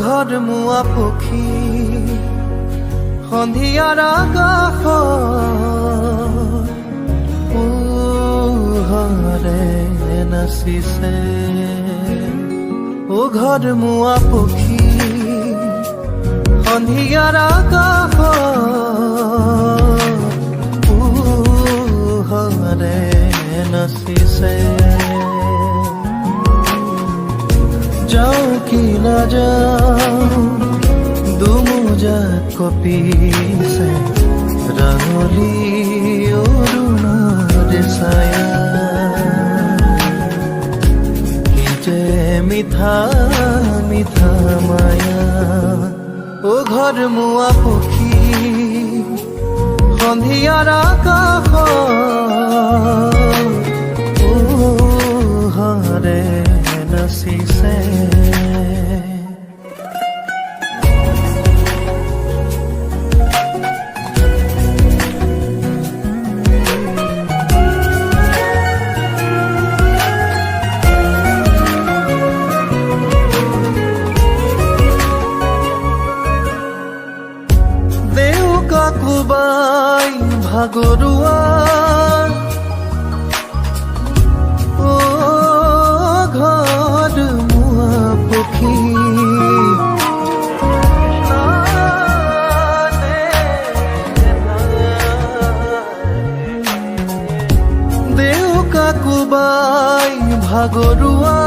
ঘৰ মুৱা পক্ষী সন্ধিয়াৰ আকাশত পোহৰে নাচিছে। ঘৰ মুৱা পক্ষী সন্ধিয়াৰ আকাশত পোহৰে নাচিছে। যাওঁ কি নাযাওঁ দুমোজাত কঁপিছে ৰাঙলী অৰুণৰ ছায়া। কি যে মিঠা মিঠা মায়া ঘৰ মুৱা পক্ষী সন্ধিয়াৰ আকাশত পোহৰে নাচিছে। কোবাই ভাগৰুৱা ঘৰ মুৱা পক্ষী দেউকা কোবাই ভাগৰুৱা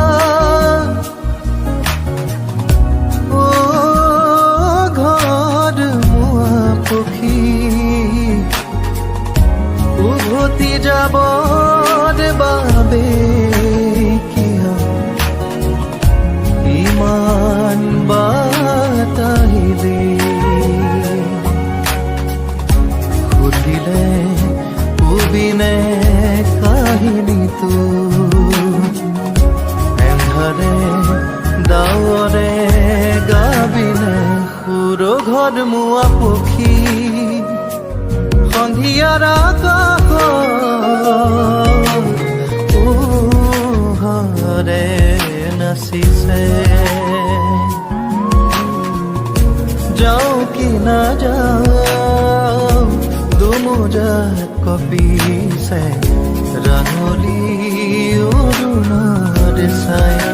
উভতি যাবৰ বাবে কিয় ইমান বাট আহিলি। সুধিলে কবিনে কাহিনীটো এন্ধাৰে ডাৱৰে গাবিনে সুৰ। ঘৰ মুৱা পক্ষী সন্ধিয়াৰ আকাশত পোহৰে নাচিছে। যাওঁ কি নাযাওঁ দুমোজাত কঁপিছে ৰাঙলী অৰুণৰ ছায়া।